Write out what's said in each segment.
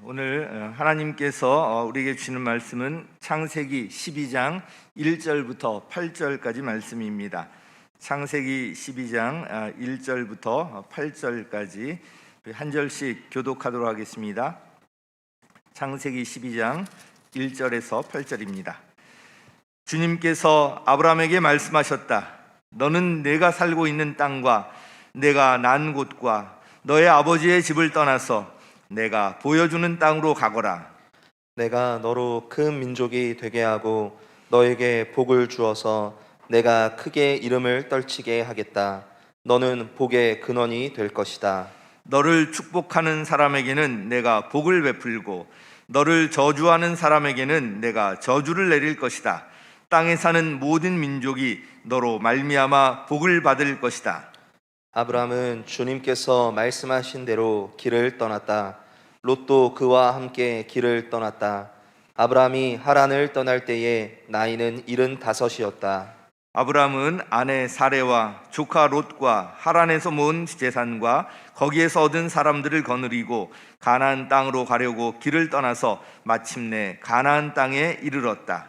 오늘 하나님께서 우리에게 주시는 말씀은 창세기 12장 1절부터 8절까지 말씀입니다. 창세기 12장 1절부터 8절까지 한 절씩 교독하도록 하겠습니다. 창세기 12장 1절에서 8절입니다. 주님께서 아브라함에게 말씀하셨다. 너는 내가 살고 있는 땅과 내가 난 곳과 너의 아버지의 집을 떠나서 내가 보여주는 땅으로 가거라. 내가 너로 큰 민족이 되게 하고 너에게 복을 주어서 내가 크게 이름을 떨치게 하겠다. 너는 복의 근원이 될 것이다. 너를 축복하는 사람에게는 내가 복을 베풀고 너를 저주하는 사람에게는 내가 저주를 내릴 것이다. 땅에 사는 모든 민족이 너로 말미암아 복을 받을 것이다. 아브라함은 주님께서 말씀하신 대로 길을 떠났다. 롯도 그와 함께 길을 떠났다. 아브라함이 하란을 떠날 때에 나이는 75이었다. 아브라함은 아내 사레와 조카 롯과 하란에서 모은 재산과 거기에서 얻은 사람들을 거느리고 가나안 땅으로 가려고 길을 떠나서 마침내 가나안 땅에 이르렀다.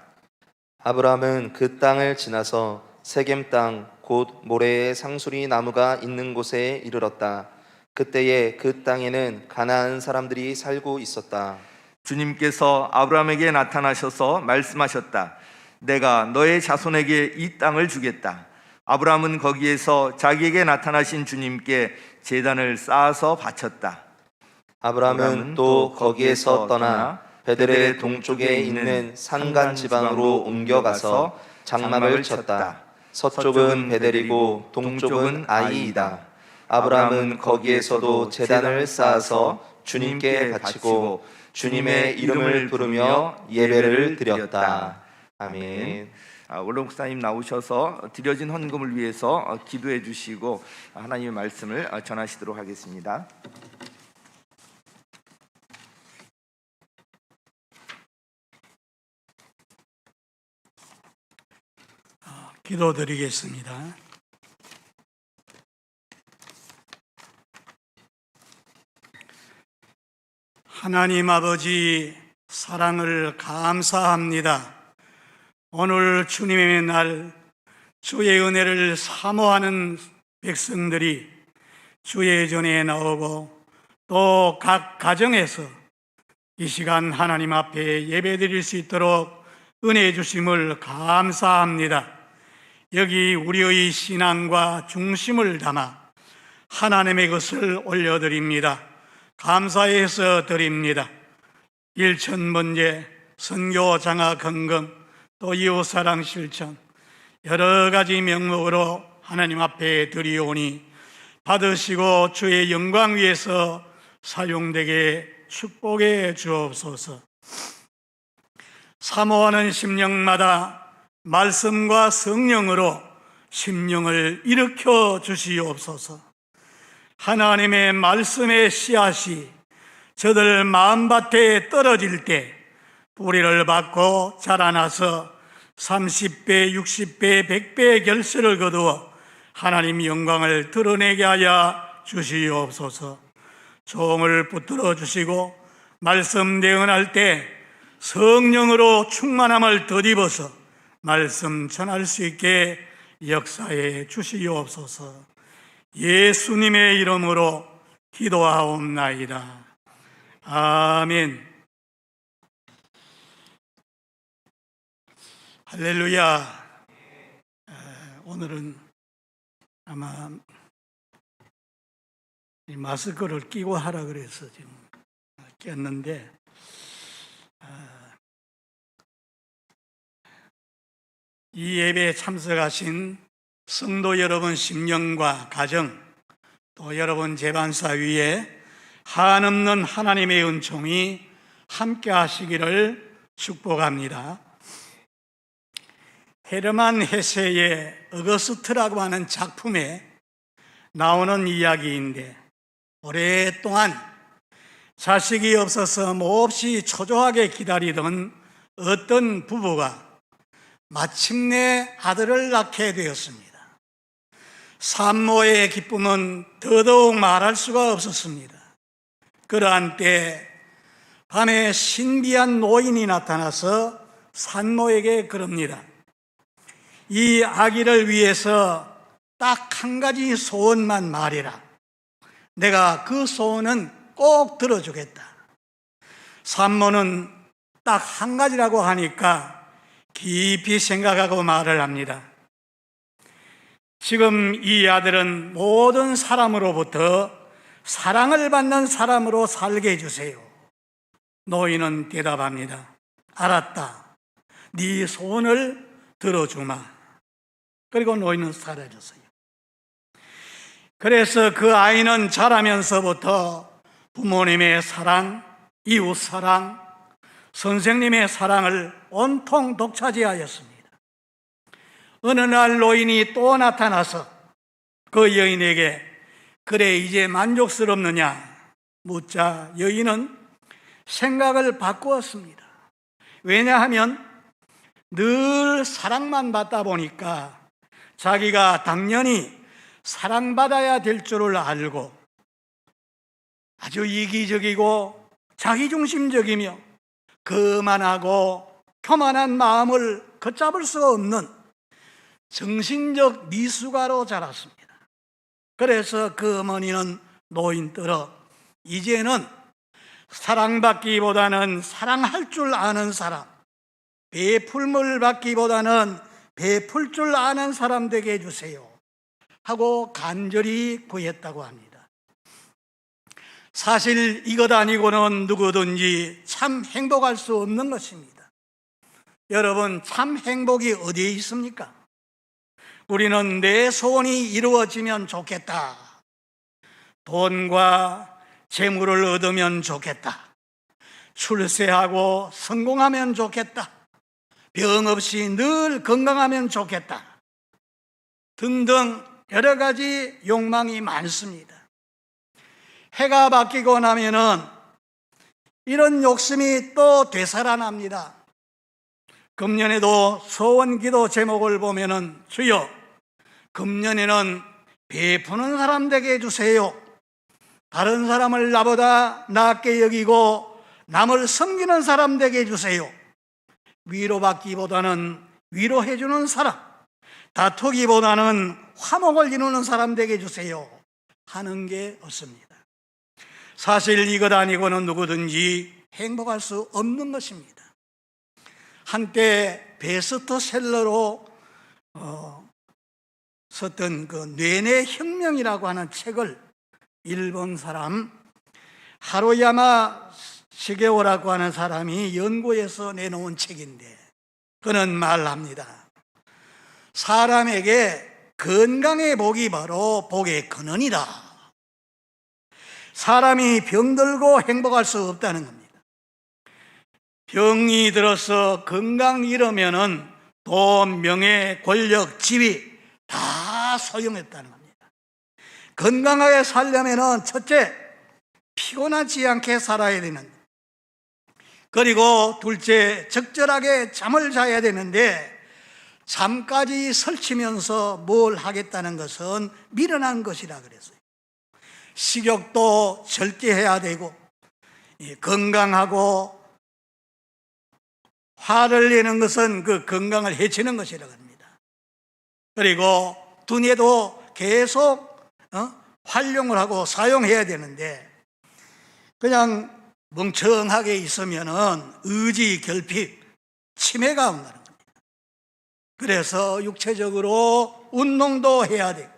아브라함은 그 땅을 지나서 세겜 땅 곧 모래의 상수리 나무가 있는 곳에 이르렀다. 그때에 그 땅에는 가나안 사람들이 살고 있었다. 주님께서 아브라함에게 나타나셔서 말씀하셨다. 내가 너의 자손에게 이 땅을 주겠다. 아브라함은 거기에서 자기에게 나타나신 주님께 제단을 쌓아서 바쳤다. 아브라함은 또 거기에서 떠나 베델의 동쪽에 있는 산간 지방으로 옮겨가서 장막을 쳤다. 서쪽은 베델이고 동쪽은 아이이다. 아브라함은 거기에서도 제단을 쌓아서 주님께 바치고 주님의 이름을 부르며 예배를 드렸다. 아멘. 원로 목사님 나오셔서 드려진 헌금을 위해서 기도해 주시고 하나님의 말씀을 전하시도록 하겠습니다. 기도드리겠습니다. 하나님 아버지 사랑을 감사합니다. 오늘 주님의 날 주의 은혜를 사모하는 백성들이 주의 전에 나오고 또 각 가정에서 이 시간 하나님 앞에 예배드릴 수 있도록 은혜 주심을 감사합니다. 여기 우리의 신앙과 중심을 담아 하나님의 것을 올려드립니다. 감사해서 드립니다. 일천번제, 선교 장학 헌금, 또 이웃사랑 실천 여러 가지 명목으로 하나님 앞에 드리오니 받으시고 주의 영광 위에서 사용되게 축복해 주옵소서. 사모하는 심령마다 말씀과 성령으로 심령을 일으켜 주시옵소서. 하나님의 말씀의 씨앗이 저들 마음밭에 떨어질 때 뿌리를 받고 자라나서 30배, 60배, 100배의 결실을 거두어 하나님 영광을 드러내게 하여 주시옵소서. 종을 붙들어 주시고 말씀 대언할 때 성령으로 충만함을 덧입어서 말씀 전할 수 있게 역사해 주시옵소서. 예수님의 이름으로 기도하옵나이다. 아멘. 할렐루야. 오늘은 아마 이 마스크를 끼고 하라 그래서 지금 꼈는데 이 예배에 참석하신 성도 여러분 심령과 가정 또 여러분 재반사 위에 한없는 하나님의 은총이 함께 하시기를 축복합니다. 헤르만 헤세의 어거스트라고 하는 작품에 나오는 이야기인데 오랫동안 자식이 없어서 몹시 초조하게 기다리던 어떤 부부가 마침내 아들을 낳게 되었습니다. 산모의 기쁨은 더더욱 말할 수가 없었습니다. 그러한 때 밤에 신비한 노인이 나타나서 산모에게 그럽니다. 이 아기를 위해서 딱 한 가지 소원만 말해라. 내가 그 소원은 꼭 들어주겠다. 산모는 딱 한 가지라고 하니까 깊이 생각하고 말을 합니다. 지금 이 아들은 모든 사람으로부터 사랑을 받는 사람으로 살게 해주세요. 노인은 대답합니다. 알았다. 네 소원을 들어주마. 그리고 노인은 사라졌어요. 그래서 그 아이는 자라면서부터 부모님의 사랑, 이웃 사랑, 선생님의 사랑을 온통 독차지하였습니다. 어느 날 노인이 또 나타나서 그 여인에게 그래 이제 만족스럽느냐 묻자 여인은 생각을 바꾸었습니다. 왜냐하면 늘 사랑만 받다 보니까 자기가 당연히 사랑받아야 될 줄을 알고 아주 이기적이고 자기중심적이며 거만하고 교만한 마음을 걷잡을 수 없는 정신적 미숙아로 자랐습니다. 그래서 그 어머니는 노인들어 이제는 사랑받기보다는 사랑할 줄 아는 사람, 베풀물 받기보다는 베풀 줄 아는 사람 되게 해주세요 하고 간절히 구했다고 합니다. 사실 이것 아니고는 누구든지 참 행복할 수 없는 것입니다. 여러분, 참 행복이 어디에 있습니까? 우리는 내 소원이 이루어지면 좋겠다. 돈과 재물을 얻으면 좋겠다. 출세하고 성공하면 좋겠다. 병 없이 늘 건강하면 좋겠다. 등등 여러 가지 욕망이 많습니다. 해가 바뀌고 나면은 이런 욕심이 또 되살아납니다. 금년에도 소원 기도 제목을 보면은 주여 금년에는 베푸는 사람 되게 해주세요. 다른 사람을 나보다 낫게 여기고 남을 섬기는 사람 되게 해주세요. 위로받기보다는 위로해주는 사람, 다투기보다는 화목을 이루는 사람 되게 해주세요 하는 게 없습니다. 사실 이것 아니고는 누구든지 행복할 수 없는 것입니다. 한때 베스트셀러로 썼던 그 뇌내 혁명이라고 하는 책을 일본 사람 하루야마 시게오라고 하는 사람이 연구해서 내놓은 책인데 그는 말합니다. 사람에게 건강의 복이 바로 복의 근원이다. 사람이 병들고 행복할 수 없다는 겁니다. 병이 들어서 건강 잃으면은 돈, 명예, 권력, 지위 다 소용없다는 겁니다. 건강하게 살려면은 첫째, 피곤하지 않게 살아야 되는데, 그리고 둘째, 적절하게 잠을 자야 되는데 잠까지 설치면서 뭘 하겠다는 것은 미련한 것이라 그랬어요. 식욕도 절제해야 되고 건강하고 화를 내는 것은 그 건강을 해치는 것이라고 합니다. 그리고 두뇌도 계속 활용을 하고 사용해야 되는데 그냥 멍청하게 있으면은 의지 결핍, 치매가 온다는 겁니다. 그래서 육체적으로 운동도 해야 되고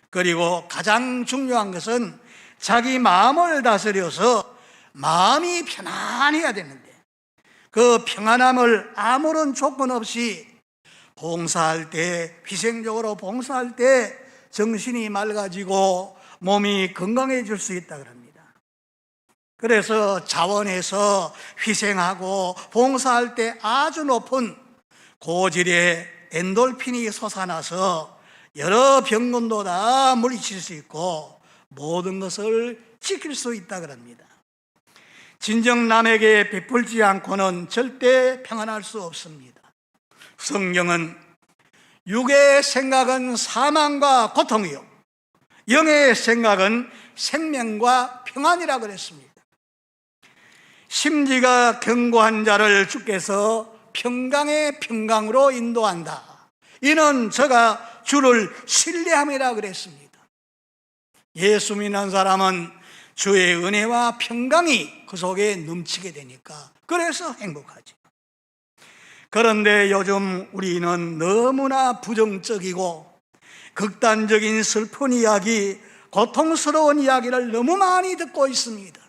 그리고 가장 중요한 것은 자기 마음을 다스려서 마음이 편안해야 되는데 그 평안함을 아무런 조건 없이 봉사할 때, 희생적으로 봉사할 때 정신이 맑아지고 몸이 건강해질 수 있다 그럽니다. 그래서 자원에서 희생하고 봉사할 때 아주 높은 고질의 엔돌핀이 솟아나서 여러 병균도 다 물리칠 수 있고 모든 것을 지킬 수 있다 그럽니다. 진정 남에게 베풀지 않고는 절대 평안할 수 없습니다. 성경은 육의 생각은 사망과 고통이요 영의 생각은 생명과 평안이라 그랬습니다. 심지가 견고한 자를 주께서 평강의 평강으로 인도한다. 이는 저가 주를 신뢰함이라 그랬습니다. 예수 믿는 사람은 주의 은혜와 평강이 그 속에 넘치게 되니까 그래서 행복하죠. 그런데 요즘 우리는 너무나 부정적이고 극단적인 슬픈 이야기, 고통스러운 이야기를 너무 많이 듣고 있습니다.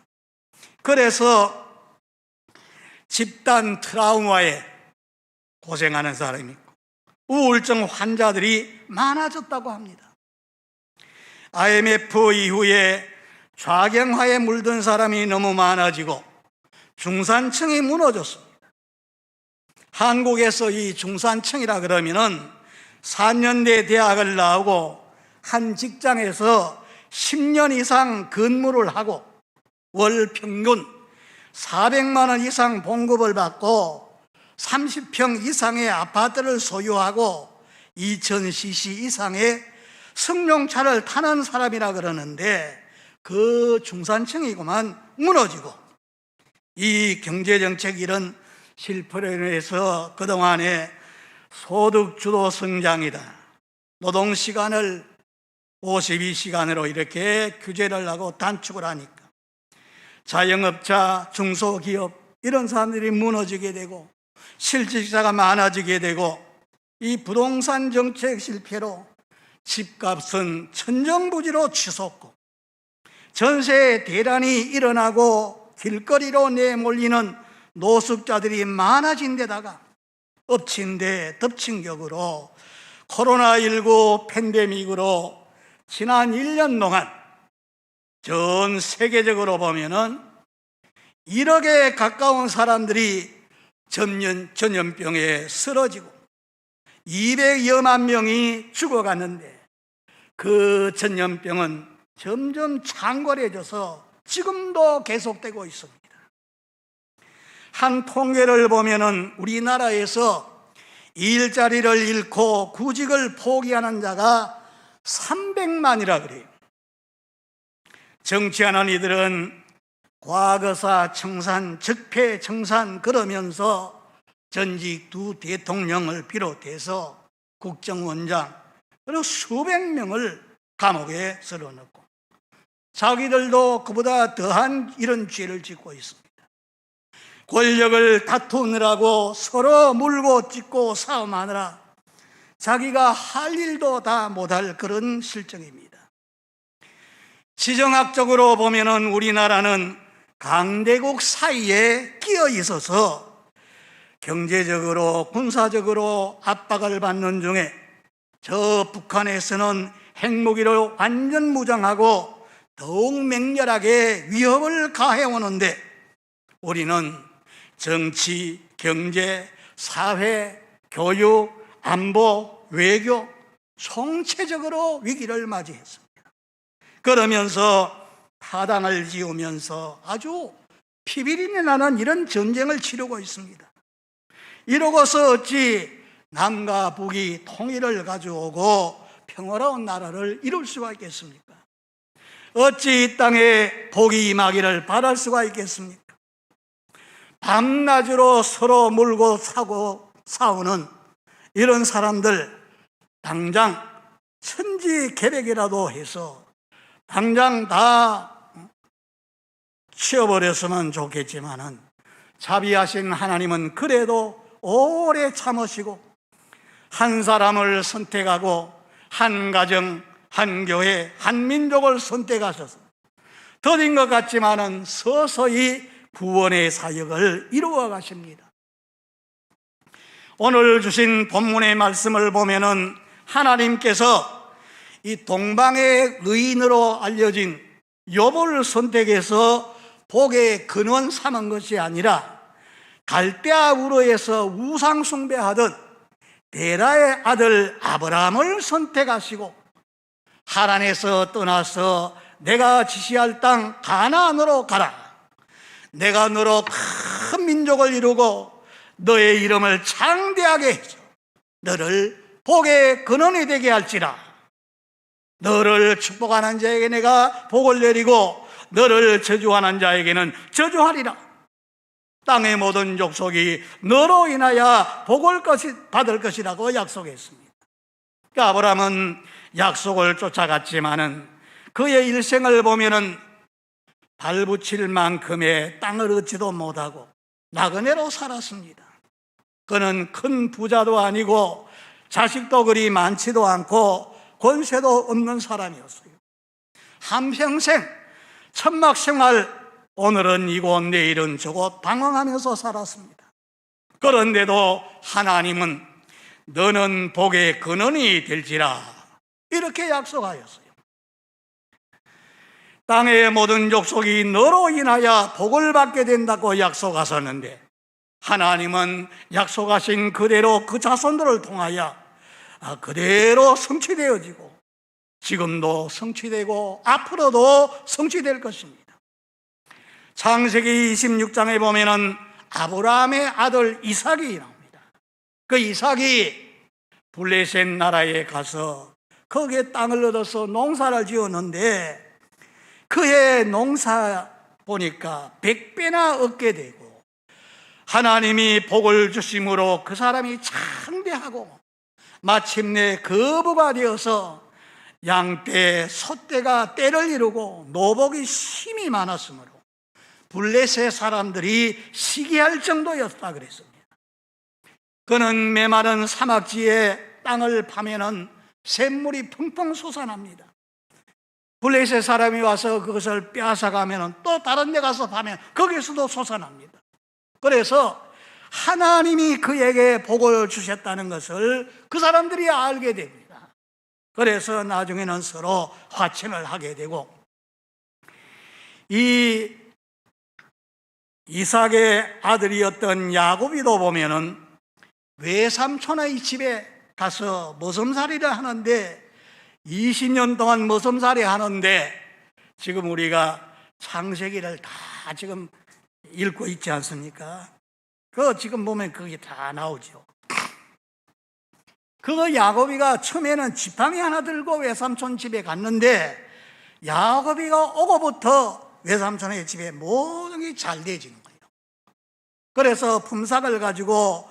그래서 집단 트라우마에 고생하는 사람이 있고 우울증 환자들이 많아졌다고 합니다. IMF 이후에 좌경화에 물든 사람이 너무 많아지고 중산층이 무너졌습니다. 한국에서 이 중산층이라 그러면은 4년대 대학을 나오고 한 직장에서 10년 이상 근무를 하고 월 평균 400만 원 이상 봉급을 받고 30평 이상의 아파트를 소유하고 2000cc 이상의 승용차를 타는 사람이라 그러는데 그 중산층이고만 무너지고 이 경제정책 이런 실패로 인해서 그동안에 소득주도 성장이다, 노동시간을 52시간으로 이렇게 규제를 하고 단축을 하니까 자영업자, 중소기업 이런 사람들이 무너지게 되고 실직자가 많아지게 되고 이 부동산 정책 실패로 집값은 천정부지로 치솟고 전세 대란이 일어나고 길거리로 내몰리는 노숙자들이 많아진 데다가 엎친 데 덮친 격으로 코로나19 팬데믹으로 지난 1년 동안 전 세계적으로 보면은 1억에 가까운 사람들이 전염병에 쓰러지고 200여만 명이 죽어갔는데 그 전염병은 점점 창궐해져서 지금도 계속되고 있습니다. 한 통계를 보면은 우리나라에서 일자리를 잃고 구직을 포기하는 자가 300만이라 그래요. 정치하는 이들은 과거사 청산, 적폐 청산 그러면서 전직 두 대통령을 비롯해서 국정원장 그리고 수백 명을 감옥에 쓸어넣고 자기들도 그보다 더한 이런 죄를 짓고 있습니다. 권력을 다투느라고 서로 물고 찢고 싸움하느라 자기가 할 일도 다 못할 그런 실정입니다. 지정학적으로 보면은 우리나라는 강대국 사이에 끼어 있어서 경제적으로 군사적으로 압박을 받는 중에 저 북한에서는 핵무기로 완전 무장하고 더욱 맹렬하게 위협을 가해오는데 우리는 정치, 경제, 사회, 교육, 안보, 외교 총체적으로 위기를 맞이했습니다. 그러면서 타당을 지으면서 아주 피비린내 나는 이런 전쟁을 치르고 있습니다. 이러고서 어찌 남과 북이 통일을 가져오고 평화로운 나라를 이룰 수가 있겠습니까? 어찌 이 땅에 복이 임하기를 바랄 수가 있겠습니까? 밤낮으로 서로 물고 사고 싸우는 이런 사람들 당장 천지개벽이라도 해서 당장 다 치워버렸으면 좋겠지만은 자비하신 하나님은 그래도 오래 참으시고 한 사람을 선택하고 한 가정, 한 교회, 한 민족을 선택하셔서 더딘 것 같지만은 서서히 구원의 사역을 이루어 가십니다. 오늘 주신 본문의 말씀을 보면은 하나님께서 이 동방의 의인으로 알려진 욥을 선택해서 복의 근원 삼은 것이 아니라 갈대아 우르에서 우상 숭배하던 데라의 아들 아브라함을 선택하시고 하란에서 떠나서 내가 지시할 땅 가나안으로 가라. 내가 너로 큰 민족을 이루고 너의 이름을 창대하게 해서 너를 복의 근원이 되게 할지라. 너를 축복하는 자에게 내가 복을 내리고 너를 저주하는 자에게는 저주하리라. 땅의 모든 족속이 너로 인하여 복을 받을 것이라고 약속했습니다. 그러니까 아브라함은 약속을 쫓아갔지만은 그의 일생을 보면은 발붙일 만큼의 땅을 얻지도 못하고 나그네로 살았습니다. 그는 큰 부자도 아니고 자식도 그리 많지도 않고 권세도 없는 사람이었어요. 한평생 천막 생활, 오늘은 이곳 내일은 저곳 방황하면서 살았습니다. 그런데도 하나님은 너는 복의 근원이 될지라 이렇게 약속하였어요. 땅의 모든 족속이 너로 인하여 복을 받게 된다고 약속하셨는데 하나님은 약속하신 그대로 그 자손들을 통하여 그대로 성취되어지고 지금도 성취되고 앞으로도 성취될 것입니다. 창세기 26장에 보면은 아브라함의 아들 이삭이 나옵니다. 그 이삭이 블레셋 나라에 가서 거기에 땅을 얻어서 농사를 지었는데 그의 농사 보니까 100배나 얻게 되고 하나님이 복을 주심으로 그 사람이 창대하고 마침내 거부가 되어서 양떼, 소떼가 떼를 이루고 노복이 심히 많았으므로 블레셋 사람들이 시기할 정도였다 그랬습니다. 그는 메마른 사막지에 땅을 파면은 샘물이 펑펑 솟아납니다. 블레셋 사람이 와서 그것을 빼앗아가면은 또 다른 데 가서 파면 거기서도 솟아납니다. 그래서 하나님이 그에게 복을 주셨다는 것을 그 사람들이 알게 됩니다. 그래서 나중에는 서로 화친을 하게 되고 이 이삭의 아들이었던 야곱이도 보면은 외삼촌의 집에 가서 머슴살이를 하는데 20년 동안 머슴살이 하는데 지금 우리가 창세기를 다 지금 읽고 있지 않습니까? 그거 지금 보면 그게 다 나오죠. 그 야곱이가 처음에는 지팡이 하나 들고 외삼촌 집에 갔는데 야곱이가 오고부터 외삼촌의 집에 모든 게 잘 되어지는 거예요. 그래서 품삯을 가지고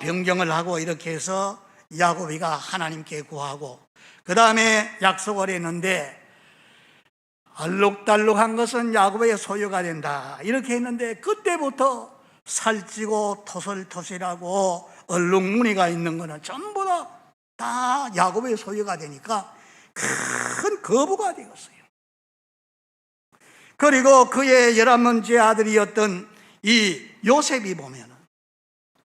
변경을 하고 이렇게 해서 야곱이가 하나님께 구하고 그 다음에 약속을 했는데 알록달록한 것은 야곱의 소유가 된다 이렇게 했는데 그때부터 살찌고 토슬토슬하고 얼룩무늬가 있는 거는 전부 다 야곱의 소유가 되니까 큰 거부가 되었어요. 그리고 그의 11번째 아들이었던 이 요셉이 보면은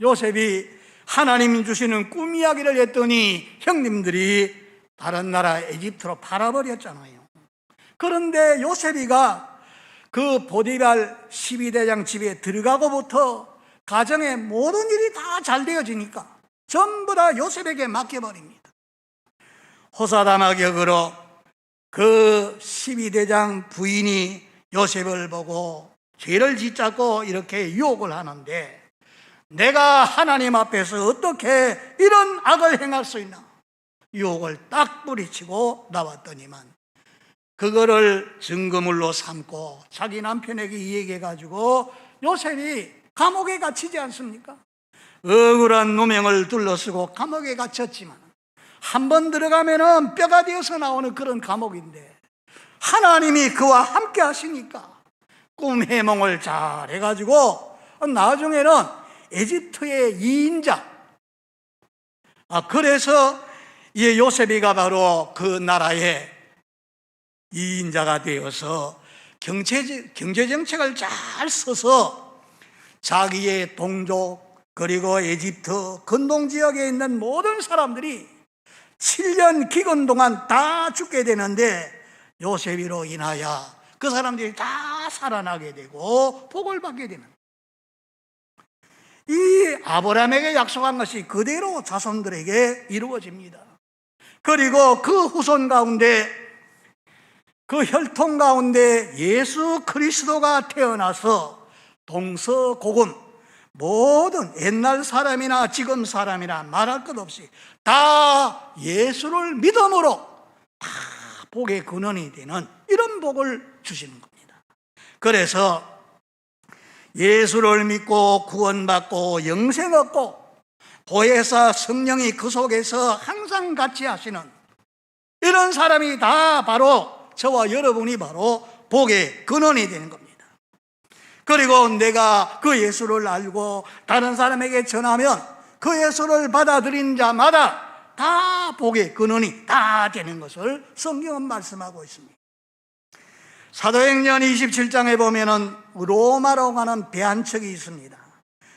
요셉이 하나님이 주시는 꿈 이야기를 했더니 형님들이 다른 나라 에집트로 팔아버렸잖아요. 그런데 요셉이가 그 보디발 12대장 집에 들어가고부터 가정의 모든 일이 다 잘 되어지니까 전부 다 요셉에게 맡겨버립니다. 호사다마 격으로 그 12대장 부인이 요셉을 보고 죄를 짓잡고 이렇게 유혹을 하는데 내가 하나님 앞에서 어떻게 이런 악을 행할 수 있나 유혹을 딱 뿌리치고 나왔더니만 그거를 증거물로 삼고 자기 남편에게 이야기해가지고 요셉이 감옥에 갇히지 않습니까? 억울한 누명을 둘러쓰고 감옥에 갇혔지만 한 번 들어가면은 뼈가 되어서 나오는 그런 감옥인데 하나님이 그와 함께 하시니까 꿈 해몽을 잘 해가지고 나중에는 에집트의 2인자 그래서 이 요셉이가 바로 그 나라의 2인자가 되어서 경제정책을 잘 써서 자기의 동족 그리고 에집트 근동지역에 있는 모든 사람들이 7년 기근 동안 다 죽게 되는데 요셉이로 인하여 그 사람들이 다 살아나게 되고 복을 받게 되는 이 아브라함에게 약속한 것이 그대로 자손들에게 이루어집니다. 그리고 그 후손 가운데 그 혈통 가운데 예수 그리스도가 태어나서 동서고금 모든 옛날 사람이나 지금 사람이나 말할 것 없이 다 예수를 믿음으로 다 복의 근원이 되는 이런 복을 주시는 겁니다. 그래서 예수를 믿고 구원받고 영생 얻고 보혜사 성령이 그 속에서 항상 같이 하시는 이런 사람이 다 바로 저와 여러분이 바로 복의 근원이 되는 겁니다. 그리고 내가 그 예수를 알고 다른 사람에게 전하면 그 예수를 받아들인 자마다 다 복의 근원이 다 되는 것을 성경은 말씀하고 있습니다. 사도행전 27장에 보면은 로마로 가는 배 한 척이 있습니다.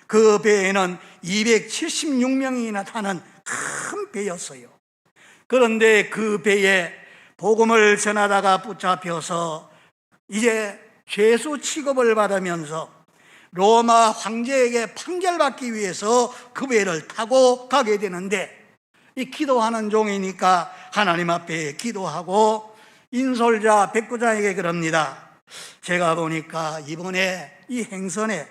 그 배에는 276명이나 타는 큰 배였어요. 그런데 그 배에 복음을 전하다가 붙잡혀서 이제 죄수 취급을 받으면서 로마 황제에게 판결받기 위해서 그 배를 타고 가게 되는데, 이 기도하는 종이니까 하나님 앞에 기도하고 인솔자 백부장에게 그럽니다. 제가 보니까 이번에 이 행선에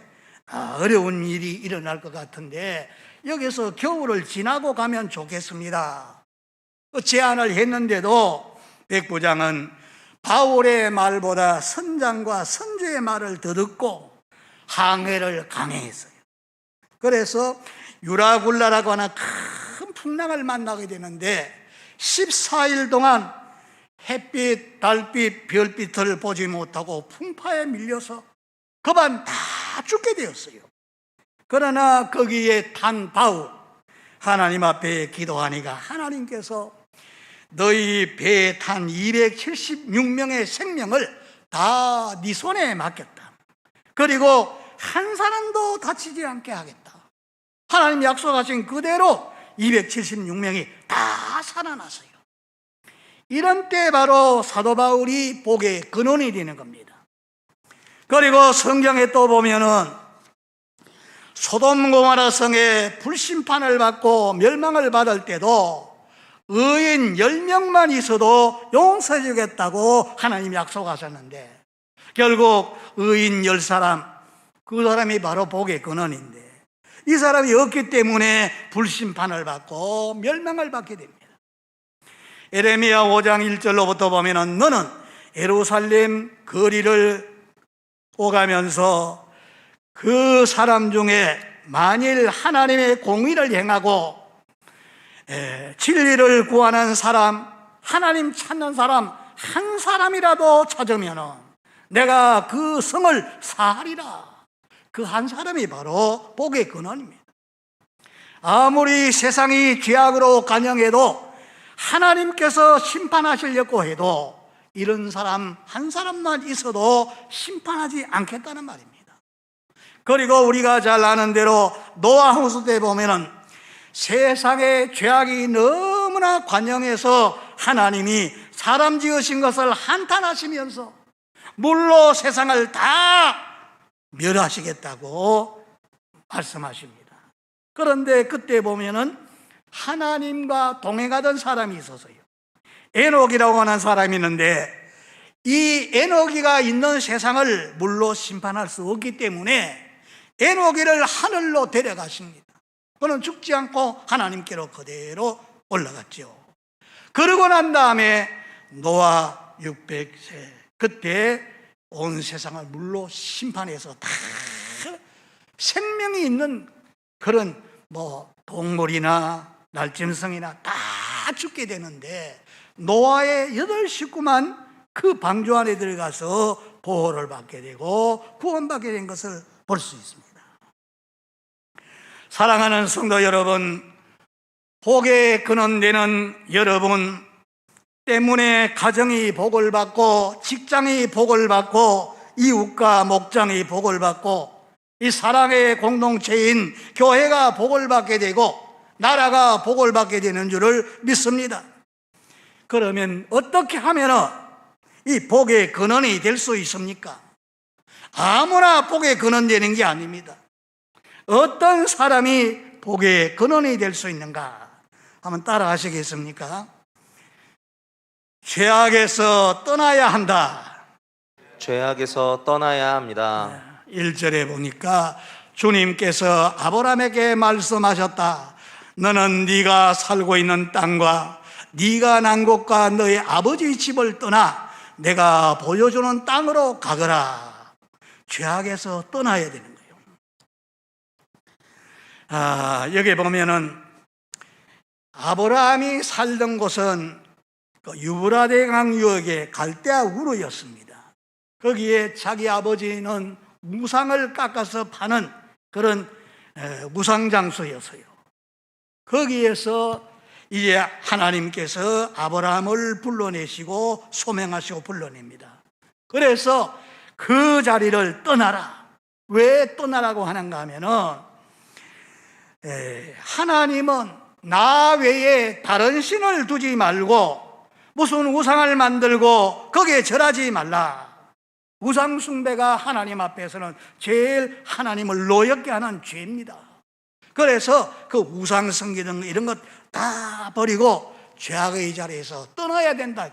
어려운 일이 일어날 것 같은데 여기서 겨울을 지나고 가면 좋겠습니다. 제안을 했는데도 백부장은 바울의 말보다 선장과 선주의 말을 더 듣고 항해를 강행했어요. 그래서 유라굴라라고 하는 큰 풍랑을 만나게 되는데 14일 동안 햇빛, 달빛, 별빛을 보지 못하고 풍파에 밀려서 그 밤 다 죽게 되었어요. 그러나 거기에 탄 바울, 하나님 앞에 기도하니까 하나님께서 너희 배에 탄 276명의 생명을 다 네 손에 맡겼다. 그리고 한 사람도 다치지 않게 하겠다. 하나님 약속하신 그대로 276명이 다 살아났어요. 이런 때 바로 사도 바울이 복의 근원이 되는 겁니다. 그리고 성경에 또 보면은 소돔 고모라 성에 불심판을 받고 멸망을 받을 때도 의인 10명만 있어도 용서해 주겠다고 하나님 약속하셨는데 결국 의인 10사람, 그 사람이 바로 복의 근원인데 이 사람이 없기 때문에 불심판을 받고 멸망을 받게 됩니다. 에레미야 5장 1절로부터 보면은 너는 예루살렘 거리를 오가면서 그 사람 중에 만일 하나님의 공의를 행하고 진리를 구하는 사람, 하나님 찾는 사람 한 사람이라도 찾으면 내가 그 성을 사하리라. 그 한 사람이 바로 복의 근원입니다. 아무리 세상이 죄악으로 간영해도 하나님께서 심판하시려고 해도 이런 사람 한 사람만 있어도 심판하지 않겠다는 말입니다. 그리고 우리가 잘 아는 대로 노아 홍수 때 보면은 세상의 죄악이 너무나 관영해서 하나님이 사람 지으신 것을 한탄하시면서 물로 세상을 다 멸하시겠다고 말씀하십니다. 그런데 그때 보면은 하나님과 동행하던 사람이 있었어요. 에녹이라고 하는 사람이 있는데 이 에녹이가 있는 세상을 물로 심판할 수 없기 때문에 에녹이를 하늘로 데려가십니다. 그는 죽지 않고 하나님께로 그대로 올라갔죠. 그러고 난 다음에 노아 600세 그때 온 세상을 물로 심판해서 다 생명이 있는 그런 동물이나 날짐승이나 다 죽게 되는데 노아의 8 식구만 그 방주 안에 들어가서 보호를 받게 되고 구원받게 된 것을 볼 수 있습니다. 사랑하는 성도 여러분, 복의 근원 되는 여러분 때문에 가정이 복을 받고 직장이 복을 받고 이웃과 목장이 복을 받고 이 사랑의 공동체인 교회가 복을 받게 되고 나라가 복을 받게 되는 줄을 믿습니다. 그러면 어떻게 하면 이 복의 근원이 될 수 있습니까? 아무나 복의 근원 되는 게 아닙니다. 어떤 사람이 복의 근원이 될 수 있는가? 한번 따라 하시겠습니까? 죄악에서 떠나야 한다. 죄악에서 떠나야 합니다. 1절에 보니까 주님께서 아브라함에게 말씀하셨다. 너는 네가 살고 있는 땅과 네가 난 곳과 너의 아버지 집을 떠나 내가 보여주는 땅으로 가거라. 죄악에서 떠나야 되는 거예요. 여기 보면은 아브라함이 살던 곳은 그 유브라데강 유역의 갈대아 우르였습니다. 거기에 자기 아버지는 우상을 깎아서 파는 그런 무상장소였어요. 거기에서 이제 하나님께서 아브라함을 불러내시고 소명하시고 불러냅니다. 그래서 그 자리를 떠나라. 왜 떠나라고 하는가 하면은 하나님은 나 외에 다른 신을 두지 말고 무슨 우상을 만들고 거기에 절하지 말라. 우상 숭배가 하나님 앞에서는 제일 하나님을 노엽게 하는 죄입니다. 그래서 그 우상 성기 등 이런 것 다 버리고 죄악의 자리에서 떠나야 된다.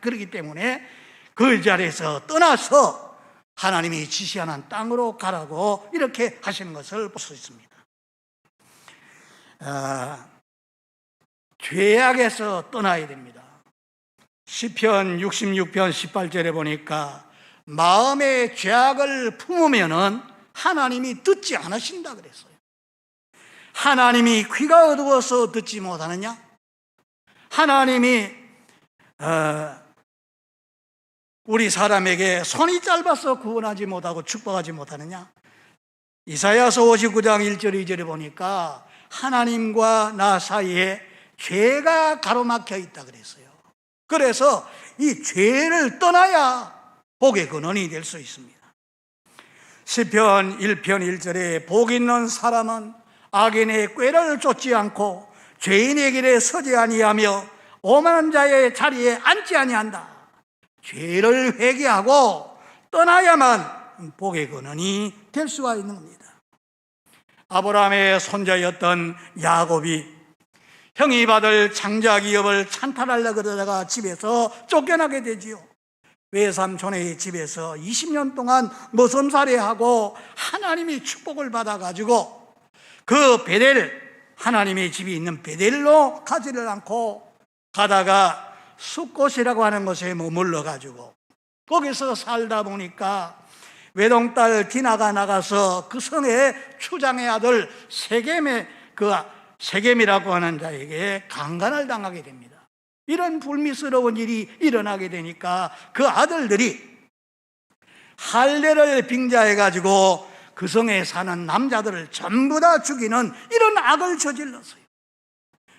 그렇기 때문에 그 자리에서 떠나서 하나님이 지시하는 땅으로 가라고 이렇게 하시는 것을 볼 수 있습니다. 죄악에서 떠나야 됩니다. 시편 66편 18절에 보니까 마음에 죄악을 품으면은 하나님이 듣지 않으신다 그랬어요. 하나님이 귀가 어두워서 듣지 못하느냐? 하나님이 우리 사람에게 손이 짧아서 구원하지 못하고 축복하지 못하느냐? 이사야서 59장 1절 2절에 보니까 하나님과 나 사이에 죄가 가로막혀 있다 그랬어요. 그래서 이 죄를 떠나야 복의 근원이 될 수 있습니다. 시편 1편 1절에 복 있는 사람은 악인의 꾀를 쫓지 않고 죄인의 길에 서지 아니하며 오만한 자의 자리에 앉지 아니한다. 죄를 회개하고 떠나야만 복의 근원이 될 수가 있는 겁니다. 아브라함의 손자였던 야곱이 형이 받을 장자 기업을 찬탈하려고 그러다가 집에서 쫓겨나게 되지요. 외삼촌의 집에서 20년 동안 머슴살이하고 하나님이 축복을 받아가지고 그 베델, 하나님의 집이 있는 베델로 가지를 않고 가다가 숫곳이라고 하는 곳에 머물러가지고 거기서 살다 보니까 외동딸 디나가 나가서 그 성의 추장의 아들 세겜이라고 하는 자에게 강간을 당하게 됩니다. 이런 불미스러운 일이 일어나게 되니까 그 아들들이 할례를 빙자해가지고 그 성에 사는 남자들을 전부 다 죽이는 이런 악을 저질렀어요.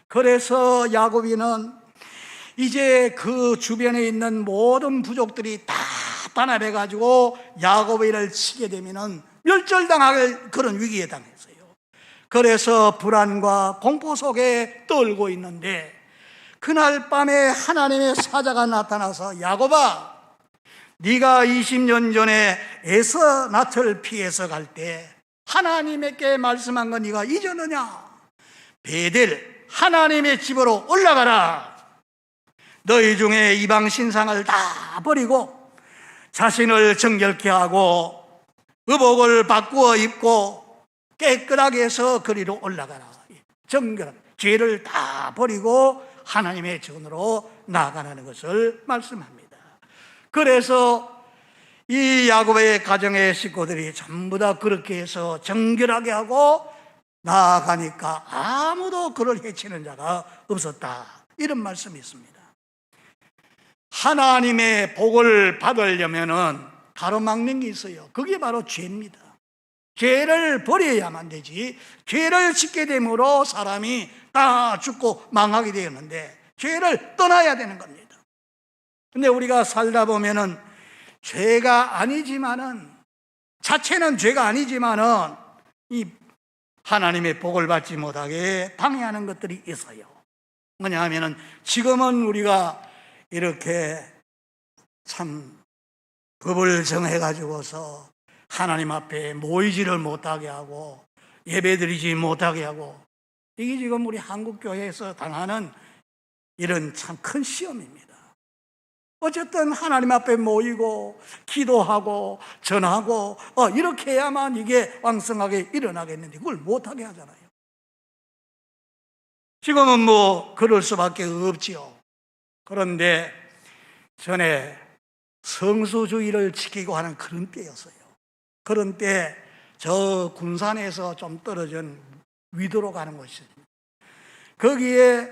그래서 야곱이는 이제 그 주변에 있는 모든 부족들이 다 단합해가지고 야곱을 치게 되면은 멸절당할 그런 위기에 당했어요. 그래서 불안과 공포 속에 떨고 있는데 그날 밤에 하나님의 사자가 나타나서 야곱아, 네가 20년 전에 에서 낯을 피해서 갈 때 하나님께 말씀한 거 네가 잊었느냐? 베델 하나님의 집으로 올라가라. 너희 중에 이방 신상을 다 버리고 자신을 정결케 하고 의복을 바꾸어 입고 깨끗하게 해서 그리로 올라가라. 정결한 죄를 다 버리고 하나님의 전으로 나아가는 것을 말씀합니다. 그래서 이 야곱의 가정의 식구들이 전부 다 그렇게 해서 정결하게 하고 나아가니까 아무도 그를 해치는 자가 없었다. 이런 말씀이 있습니다. 하나님의 복을 받으려면은 가로막는 게 있어요. 그게 바로 죄입니다. 죄를 버려야만 되지, 죄를 짓게 됨으로 사람이 다 죽고 망하게 되었는데 죄를 떠나야 되는 겁니다. 근데 우리가 살다 보면은 죄가 아니지만은, 자체는 죄가 아니지만은 이 하나님의 복을 받지 못하게 방해하는 것들이 있어요. 뭐냐 하면은 지금은 우리가 이렇게 참 법을 정해가지고서 하나님 앞에 모이지를 못하게 하고 예배드리지 못하게 하고, 이게 지금 우리 한국교회에서 당하는 이런 참 큰 시험입니다. 어쨌든 하나님 앞에 모이고 기도하고 전하고 이렇게 해야만 이게 왕성하게 일어나겠는데 그걸 못하게 하잖아요. 지금은 뭐 그럴 수밖에 없지요. 그런데 전에 성수주의를 지키고 하는 그런 때였어요. 그런 때 저 군산에서 좀 떨어진 위도로 가는 곳이었습니다. 거기에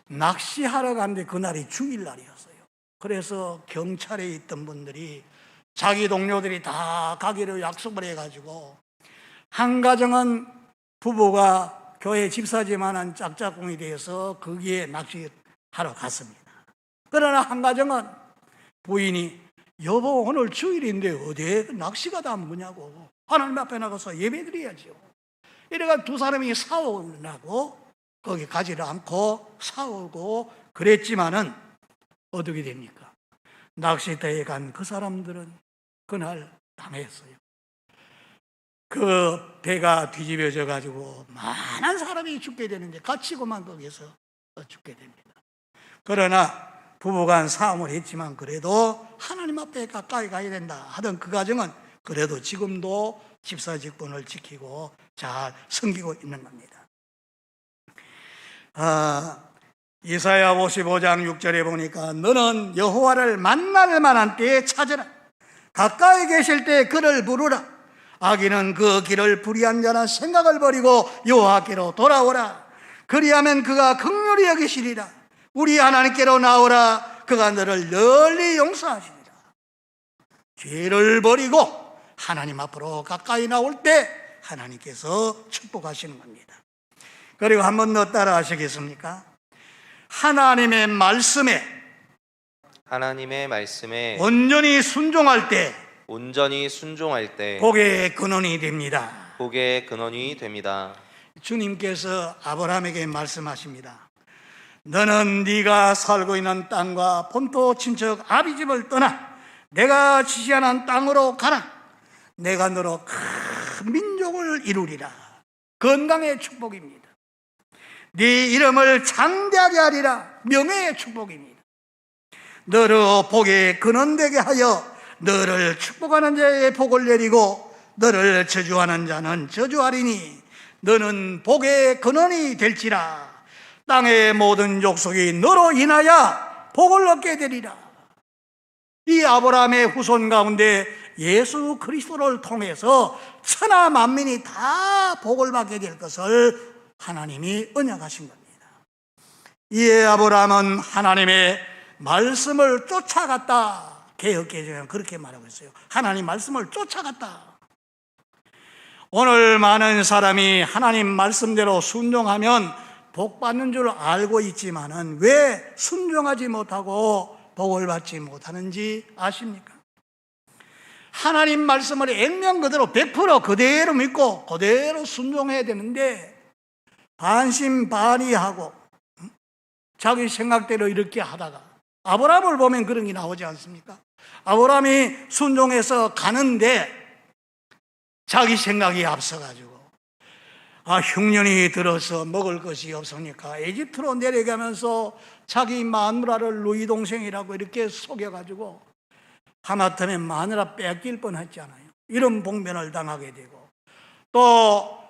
낚시하러 갔는데 그날이 주일날이었어요. 그래서 경찰에 있던 분들이 자기 동료들이 다 가기로 약속을 해가지고 한 가정은 부부가 교회 집사지만한 짝짝꿍이 되어서 거기에 낚시하러 갔습니다. 그러나 한 가정은 부인이 여보 오늘 주일인데 어디에 낚시가 다 뭐냐고 하나님 앞에 나가서 예배드려야죠. 이래가 두 사람이 싸우려고 거기 가지를 않고 싸우고 그랬지만은 어떻게 됩니까? 낚시터에 간 그 사람들은 그날 당했어요. 그 배가 뒤집어져 가지고 많은 사람이 죽게 되는데 갇히고만 거기서 죽게 됩니다. 그러나 부부간 싸움을 했지만 그래도 하나님 앞에 가까이 가야 된다 하던 그 가정은 그래도 지금도 집사직분을 지키고 잘 섬기고 있는 겁니다. 이사야 55장 6절에 보니까 너는 여호와를 만날 만한 때에 찾으라. 가까이 계실 때 그를 부르라. 악인은 그 길을 불의한 자나 생각을 버리고 여호와께로 돌아오라. 그리하면 그가 긍휼히 여기시리라. 우리 하나님께로 나오라. 그가 너를 널리 용서하시리라. 죄를 버리고 하나님 앞으로 가까이 나올 때 하나님께서 축복하시는 겁니다. 그리고 한 번 더 따라 하시겠습니까? 하나님의 말씀에 온전히 순종할 때 복의 근원이 됩니다. 주님께서 아브라함에게 말씀하십니다. 너는 네가 살고 있는 땅과 본토 친척 아비집을 떠나 내가 지시하는 땅으로 가라. 내가 너로 큰 민족을 이루리라. 건강의 축복입니다. 네 이름을 장대하게 하리라. 명예의 축복입니다. 너로 복의 근원되게 하여 너를 축복하는 자에게 복을 내리고 너를 저주하는 자는 저주하리니 너는 복의 근원이 될지라. 땅의 모든 족속이 너로 인하여 복을 얻게 되리라. 이 아브라함의 후손 가운데 예수 그리스도를 통해서 천하 만민이 다 복을 받게 될 것을 하나님이 언약하신 겁니다. 이에 아브라함은 하나님의 말씀을 쫓아갔다. 개역개정은 그렇게 말하고 있어요. 하나님 말씀을 쫓아갔다. 오늘 많은 사람이 하나님 말씀대로 순종하면 복 받는 줄 알고 있지만은 왜 순종하지 못하고 복을 받지 못하는지 아십니까? 하나님 말씀을 액면 그대로 100% 그대로 믿고 그대로 순종해야 되는데 반신반의하고 자기 생각대로 이렇게 하다가 아브라함을 보면 그런 게 나오지 않습니까? 아브라함이 순종해서 가는데 자기 생각이 앞서가지고 흉년이 들어서 먹을 것이 없으니까 에집트로 내려가면서 자기 마누라를 누이 동생이라고 이렇게 속여가지고 하마터면 마누라 뺏길 뻔했잖아요. 이런 봉변을 당하게 되고 또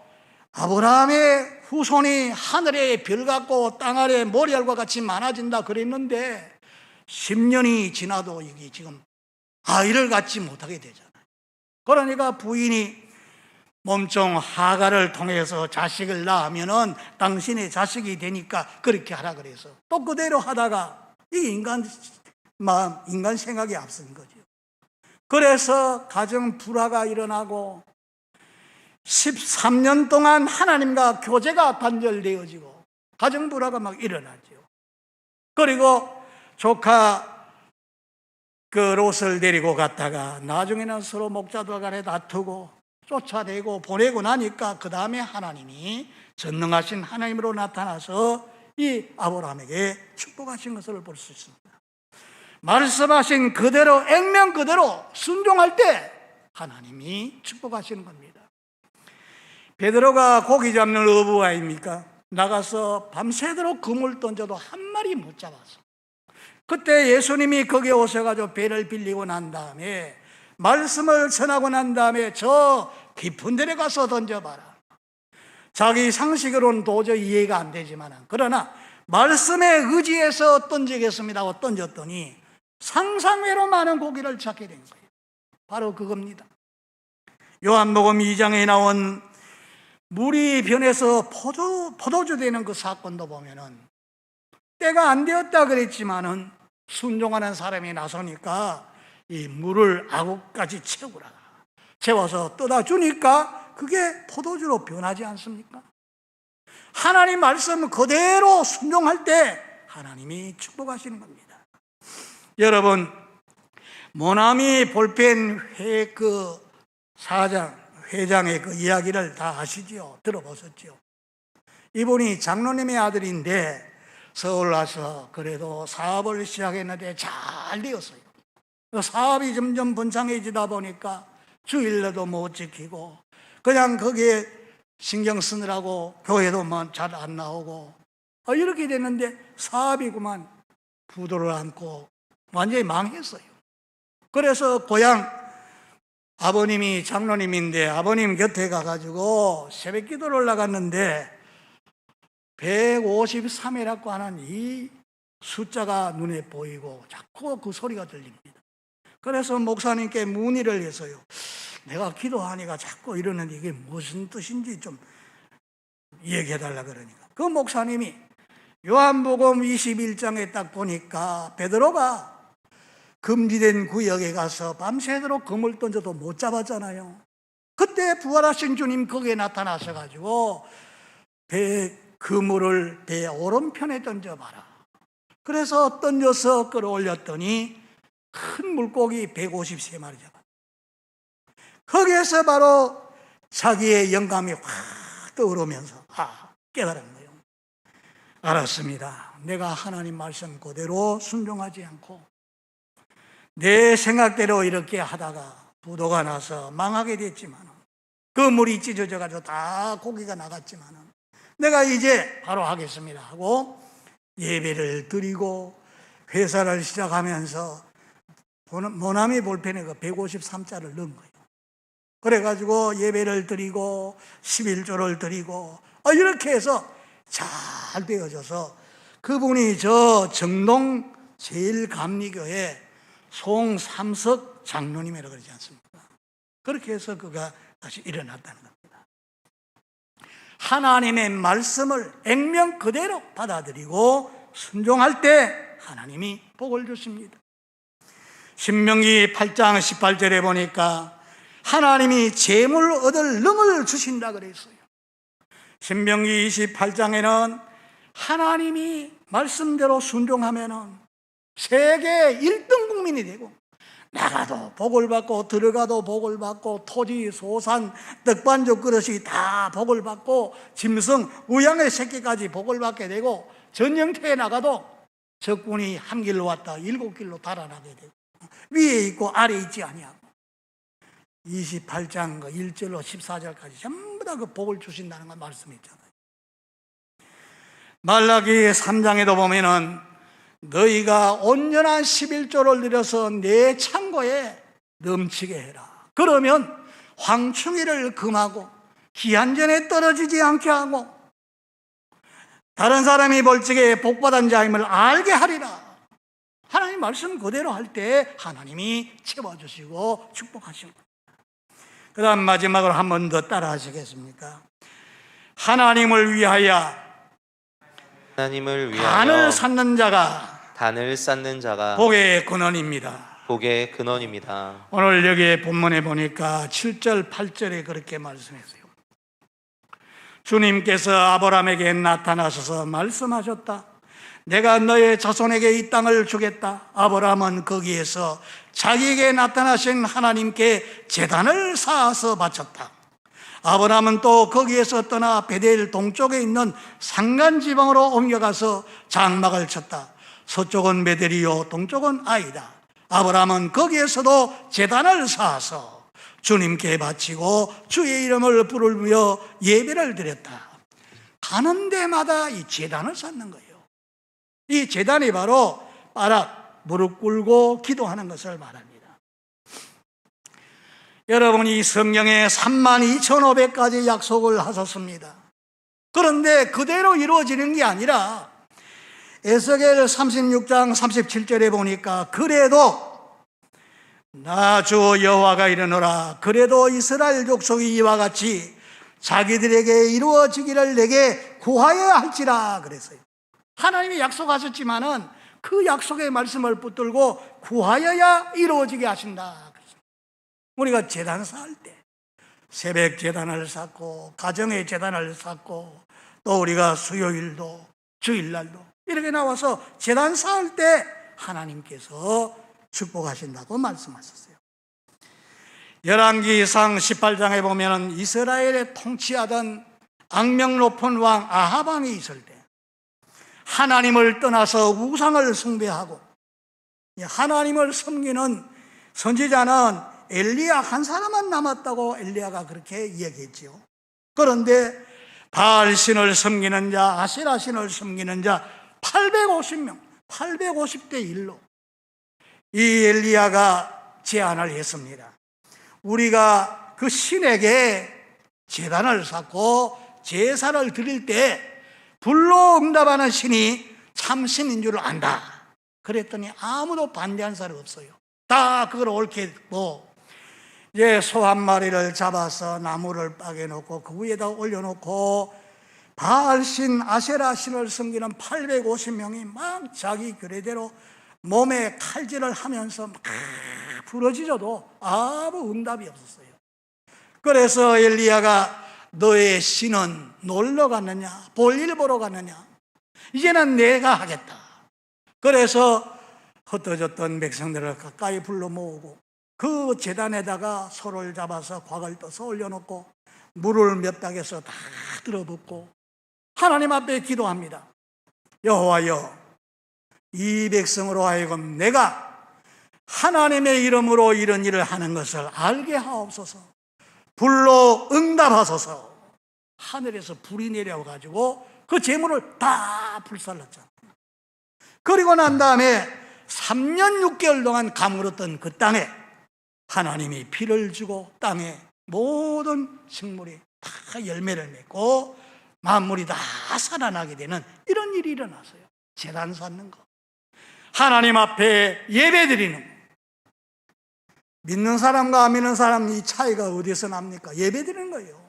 아브라함의 후손이 하늘의 별 같고 땅 아래 모래알과 같이 많아진다 그랬는데 10년이 지나도 이게 지금 아이를 갖지 못하게 되잖아요. 그러니까 부인이 몸종 하가를 통해서 자식을 낳으면은 당신의 자식이 되니까 그렇게 하라 그래서 또 그대로 하다가 이게 인간 마음, 인간 생각이 앞선 거죠. 그래서 가정 불화가 일어나고 13년 동안 하나님과 교제가 단절되어지고 가정 불화가 막 일어나죠. 그리고 조카 그 롯을 데리고 갔다가 나중에는 서로 목자들 간에 다투고 쫓아내고 보내고 나니까 그 다음에 하나님이 전능하신 하나님으로 나타나서 이 아브라함에게 축복하신 것을 볼 수 있습니다. 말씀하신 그대로 액면 그대로 순종할 때 하나님이 축복하시는 겁니다. 베드로가 고기 잡는 어부 아닙니까? 나가서 밤새도록 그물 던져도 한 마리 못 잡았어. 그때 예수님이 거기에 오셔가지고 배를 빌리고 난 다음에 말씀을 전하고 난 다음에 저 깊은 데에 가서 던져봐라. 자기 상식으로는 도저히 이해가 안 되지만 그러나 말씀에 의지해서 던지겠습니다 하고 던졌더니 상상외로 많은 고기를 잡게 된 거예요. 바로 그겁니다. 요한복음 2장에 나온 물이 변해서 포도주 되는 그 사건도 보면은 때가 안 되었다 그랬지만은 순종하는 사람이 나서니까 이 물을 아구까지 채워서 떠다 주니까 그게 포도주로 변하지 않습니까? 하나님 말씀 그대로 순종할 때 하나님이 축복하시는 겁니다. 여러분, 모나미 볼펜 회장의 그 이야기를 다 아시지요? 들어보셨지요? 이분이 장로님의 아들인데 서울 와서 그래도 사업을 시작했는데 잘 되었어요. 사업이 점점 번창해지다 보니까 주일날도 못 지키고 그냥 거기에 신경 쓰느라고 교회도 잘 안 나오고 이렇게 됐는데 사업이 그만 부도를 안고 완전히 망했어요. 그래서 고향 아버님이 장로님인데 아버님 곁에 가가지고 새벽 기도를 나갔는데 153이라고 하는 이 숫자가 눈에 보이고 자꾸 그 소리가 들립니다. 그래서 목사님께 문의를 했어요. 내가 기도하니까 자꾸 이러는데 이게 무슨 뜻인지 좀 얘기해달라 그러니까 그 목사님이 요한복음 21장에 딱 보니까 베드로가 금지된 구역에 가서 밤새도록 그물 던져도 못 잡았잖아요. 그때 부활하신 주님 거기에 나타나셔가지고 그물을 배 오른편에 던져봐라. 그래서 던져서 끌어올렸더니 큰 물고기 153마리 잡았어요. 거기에서 바로 자기의 영감이 확 떠오르면서 깨달은 거예요. 알았습니다. 내가 하나님 말씀 그대로 순종하지 않고 내 생각대로 이렇게 하다가 부도가 나서 망하게 됐지만 그 물이 찢어져가지고 다 고기가 나갔지만 내가 이제 바로 하겠습니다 하고 예배를 드리고 회사를 시작하면서 모나미 볼펜에 그 153자를 넣은 거예요. 그래가지고 예배를 드리고 11조를 드리고 이렇게 해서 잘 되어져서 그분이 저 정동 제일감리교회 송삼석 장로님이라고 그러지 않습니까? 그렇게 해서 그가 다시 일어났다는 겁니다. 하나님의 말씀을 액면 그대로 받아들이고 순종할 때 하나님이 복을 주십니다. 신명기 8장 18절에 보니까 하나님이 재물 얻을 능을 주신다 그랬어요. 신명기 28장에는 하나님이 말씀대로 순종하면은 세계 1등 국민이 되고 나가도 복을 받고 들어가도 복을 받고 토지 소산 떡반죽 그릇이 다 복을 받고 짐승 우양의 새끼까지 복을 받게 되고 전쟁터에 나가도 적군이 한 길로 왔다 7길로 달아나게 되고 위에 있고 아래에 있지 아니하고 28장 1절로 14절까지 전부 다 그 복을 주신다는 걸 말씀했잖아요. 말라기 3장에도 보면은 너희가 온전한 11조를 들여서 내 창고에 넘치게 해라. 그러면 황충이를 금하고 기한전에 떨어지지 않게 하고 다른 사람이 볼 적에 복받은 자임을 알게 하리라. 하나님 말씀 그대로 할 때 하나님이 채워주시고 축복하시는 거예요. 그 다음 마지막으로 한 번 더 따라 하시겠습니까? 하나님을 위하여 단을 쌓는 자가 복의 근원입니다. 복의 근원입니다. 오늘 여기 본문에 보니까 7절 8절에 그렇게 말씀했어요. 주님께서 아브라함에게 나타나셔서 말씀하셨다. 내가 너의 자손에게 이 땅을 주겠다. 아브라함은 거기에서 자기에게 나타나신 하나님께 제단을 쌓아서 바쳤다. 아브라함은 또 거기에서 떠나 베델 동쪽에 있는 산간지방으로 옮겨가서 장막을 쳤다. 서쪽은 베델이요 동쪽은 아이다. 아브라함은 거기에서도 제단을 쌓아서 주님께 바치고 주의 이름을 부르며 예배를 드렸다. 가는 데마다 이 제단을 쌓는 거예요. 이 제단이 바로 무릎 꿇고 기도하는 것을 말합니다. 여러분이 성경에 32,500가지 약속을 하셨습니다. 그런데 그대로 이루어지는 게 아니라 에스겔 36장 37절에 보니까 그래도 나 주 여호와가 이르노라 그래도 이스라엘 족속이 이와 같이 자기들에게 이루어지기를 내게 구하여야 할지라 그랬어요. 하나님이 약속하셨지만은 그 약속의 말씀을 붙들고 구하여야 이루어지게 하신다. 우리가 제단 쌓을 때 새벽 제단을 쌓고 가정의 제단을 쌓고 또 우리가 수요일도 주일날도 이렇게 나와서 제단 쌓을 때 하나님께서 축복하신다고 말씀하셨어요. 열왕기상 18장에 보면 이스라엘에 통치하던 악명 높은 왕 아합 왕이 있을 때 하나님을 떠나서 우상을 숭배하고 하나님을 섬기는 선지자는 엘리야 한 사람만 남았다고 엘리야가 그렇게 이야기했지요. 그런데 바알 신을 섬기는 자, 아세라 신을 섬기는 자 850명, 850대 1로 이 엘리야가 제안을 했습니다. 우리가 그 신에게 제단을 쌓고 제사를 드릴 때 불로 응답하는 신이 참신인 줄 안다. 그랬더니 아무도 반대한 사람이 없어요. 다 그걸 옳게 했고 이제 소 한 마리를 잡아서 나무를 빠개놓고 그 위에다 올려놓고 바알신 아세라 신을 섬기는 850명이 막 자기 규례대로 몸에 칼질을 하면서 막 부러지져도 아무 응답이 없었어요. 그래서 엘리야가 너의 신은 놀러 갔느냐, 볼일 보러 갔느냐, 이제는 내가 하겠다. 그래서 흩어졌던 백성들을 가까이 불러 모으고 그 제단에다가 소를 잡아서 곽을 떠서 올려놓고 물을 몇 닥에서 다 들어붓고 하나님 앞에 기도합니다. 여호와여, 이 백성으로 하여금 내가 하나님의 이름으로 이런 일을 하는 것을 알게 하옵소서. 불로 응답하소서. 하늘에서 불이 내려가지고 그 재물을 다 불살랐잖아요. 그리고 난 다음에 3년 6개월 동안 가물었던 그 땅에 하나님이 비를 주고 땅에 모든 식물이 다 열매를 맺고 만물이 다 살아나게 되는 이런 일이 일어났어요. 제단 쌓는 거, 하나님 앞에 예배드리는 거. 믿는 사람과 안 믿는 사람 이 차이가 어디서 납니까? 예배드리는 거예요.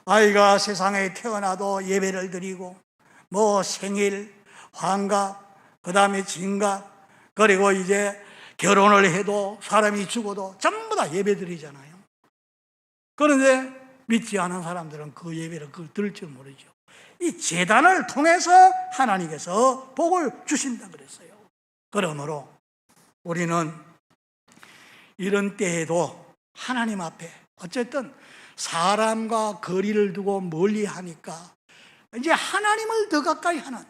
아이가 세상에 태어나도 예배를 드리고 뭐 생일, 환갑, 그 다음에 진갑, 그리고 이제 결혼을 해도 사람이 죽어도 전부 다 예배 드리잖아요. 그런데 믿지 않은 사람들은 그 예배를 들을 줄 모르죠. 이 제단을 통해서 하나님께서 복을 주신다 그랬어요. 그러므로 우리는 이런 때에도 하나님 앞에 어쨌든 사람과 거리를 두고 멀리 하니까 이제 하나님을 더 가까이 하는,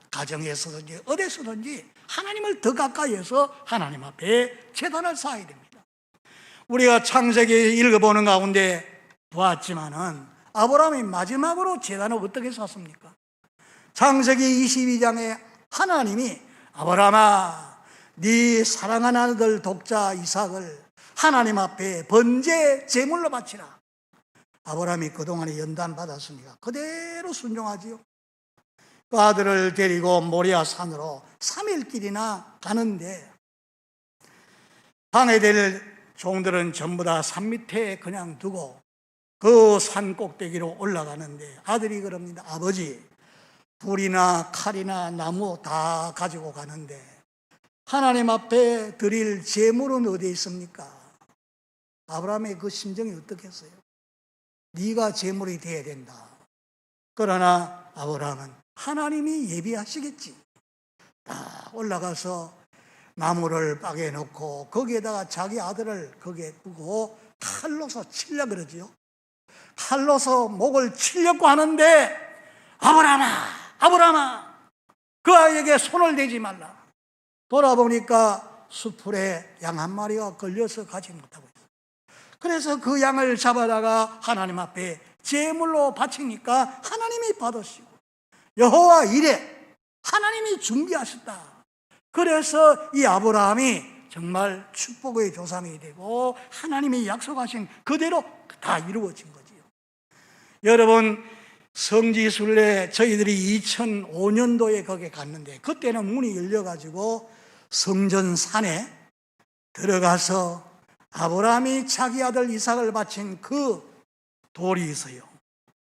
가정에서든지 어디서든지 하나님을 더 가까이 해서 하나님 앞에 제단을 쌓아야 됩니다. 우리가 창세기 읽어보는 가운데 보았지만은 아브라함이 마지막으로 제단을 어떻게 쌓습니까? 창세기 22장에 하나님이 아브라함아, 네 사랑하는 아들 독자 이삭을 하나님 앞에 번제 제물로 바치라. 아브라함이 그동안에 연단 받았으니까 그대로 순종하지요. 그 아들을 데리고 모리아 산으로 3일길이나 가는데 방해될 종들은 전부 다 산 밑에 그냥 두고 그 산 꼭대기로 올라가는데 아들이 그럽니다. 아버지, 불이나 칼이나 나무 다 가지고 가는데 하나님 앞에 드릴 제물은 어디에 있습니까? 아브라함의 그 심정이 어떻겠어요? 네가 제물이 돼야 된다. 그러나 아브라함은 하나님이 예비하시겠지. 다 올라가서 나무를 빠개 놓고 거기에다가 자기 아들을 거기에 두고 칼로서 치려 그러지요. 칼로서 목을 치려고 하는데 아브라함아, 아브라함아, 그 아이에게 손을 대지 말라. 돌아보니까 수풀에 양 한 마리가 걸려서 가지 못하고 있어요. 그래서 그 양을 잡아다가 하나님 앞에 제물로 바치니까 하나님이 받으시고 여호와 이래 하나님이 준비하셨다. 그래서 이 아브라함이 정말 축복의 조상이 되고 하나님이 약속하신 그대로 다 이루어진 거지요. 여러분, 성지순례 저희들이 2005년도에 거기에 갔는데 그때는 문이 열려가지고 성전 산에 들어가서 아브라함이 자기 아들 이삭을 바친 그 돌이 있어요.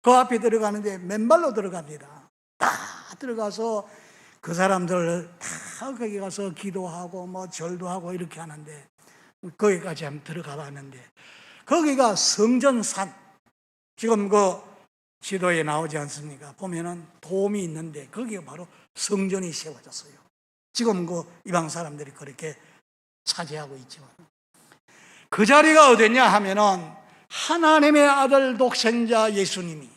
그 앞에 들어가는데 맨발로 들어갑니다. 다 들어가서 그 사람들 다 거기 가서 기도하고 뭐 절도 하고 이렇게 하는데, 거기까지 한번 들어가 봤는데 거기가 성전산, 지금 그 지도에 나오지 않습니까? 보면은 돔이 있는데 거기가 바로 성전이 세워졌어요. 지금 그 이방 사람들이 그렇게 차지하고 있지만, 그 자리가 어디냐 하면은 하나님의 아들 독생자 예수님이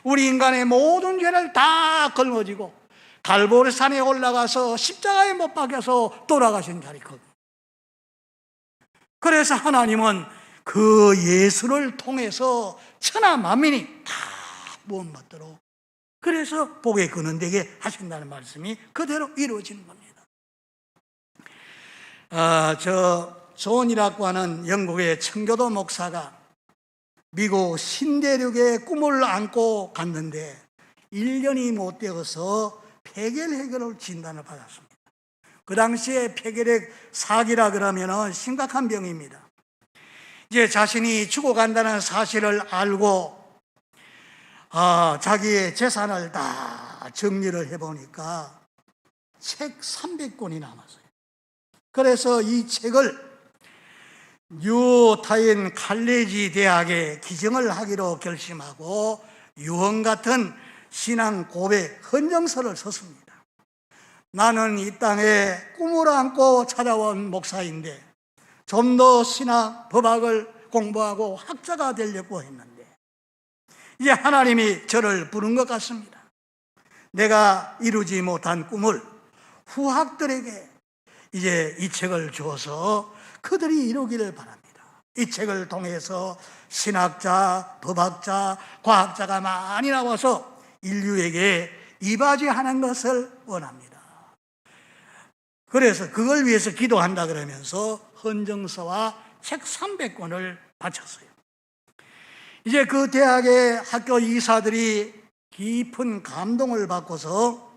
우리 인간의 모든 죄를 다 걸머지고 갈보리산에 올라가서 십자가에 못 박혀서 돌아가신 자리 거기. 그래서 하나님은 그 예수를 통해서 천하 만민이 다 구원받도록, 그래서 복에 거는되게 하신다는 말씀이 그대로 이루어지는 겁니다. 존이라고 하는 영국의 청교도 목사가 미국 신대륙에 꿈을 안고 갔는데 1년이 못 되어서 폐결핵으로 진단을 받았습니다. 그 당시에 폐결핵 사기라 그러면 심각한 병입니다. 이제 자신이 죽어간다는 사실을 알고 자기의 재산을 다 정리를 해보니까 책 300권이 남았어요. 그래서 이 책을 뉴타인 칼리지 대학에 기증을 하기로 결심하고 유언 같은 신앙 고백 헌정서를 썼습니다. 나는 이 땅에 꿈을 안고 찾아온 목사인데 좀 더 신학, 법학을 공부하고 학자가 되려고 했는데 이제 하나님이 저를 부른 것 같습니다. 내가 이루지 못한 꿈을 후학들에게 이제 이 책을 주어서 그들이 이루기를 바랍니다. 이 책을 통해서 신학자, 법학자, 과학자가 많이 나와서 인류에게 이바지하는 것을 원합니다. 그래서 그걸 위해서 기도한다 그러면서 헌정서와 책 300권을 바쳤어요. 이제 그 대학의 학교 이사들이 깊은 감동을 받고서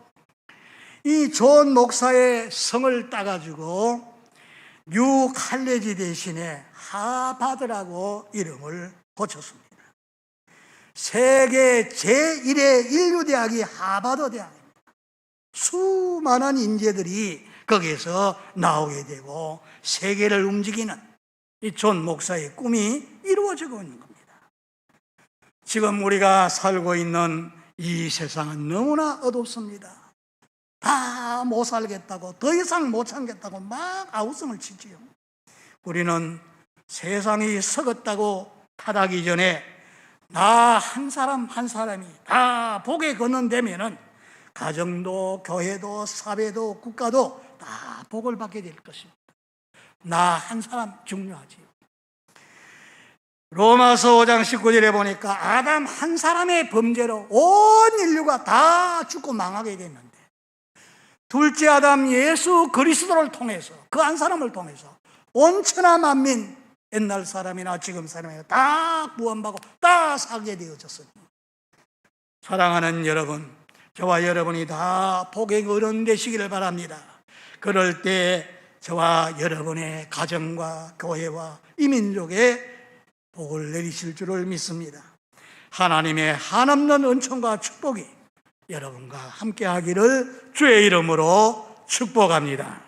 이 존 목사의 성을 따가지고 뉴 칼리지 대신에 하버드라고 이름을 고쳤습니다. 세계 제1의 인류대학이 하버드 대학입니다. 수많은 인재들이 거기에서 나오게 되고 세계를 움직이는 이 존 목사의 꿈이 이루어지고 있는 겁니다. 지금 우리가 살고 있는 이 세상은 너무나 어둡습니다. 다 못 살겠다고, 더 이상 못 참겠다고 막 아우성을 치지요. 우리는 세상이 썩었다고 타닥이 전에 나 한 사람 한 사람이 다 복에 거는되면은 가정도 교회도 사회도 국가도 다 복을 받게 될 것입니다. 나 한 사람 중요하지요. 로마서 5장 19절에 보니까 아담 한 사람의 범죄로 온 인류가 다 죽고 망하게 됐는데 둘째 아담 예수 그리스도를 통해서, 그 한 사람을 통해서 온 천하 만민, 옛날 사람이나 지금 사람이나 다 구원받고 다 살게 되어졌습니다. 사랑하는 여러분, 저와 여러분이 다 복의 어른 되시기를 바랍니다. 그럴 때 저와 여러분의 가정과 교회와 이 민족에 복을 내리실 줄을 믿습니다. 하나님의 한없는 은총과 축복이 여러분과 함께 하기를 주의 이름으로 축복합니다.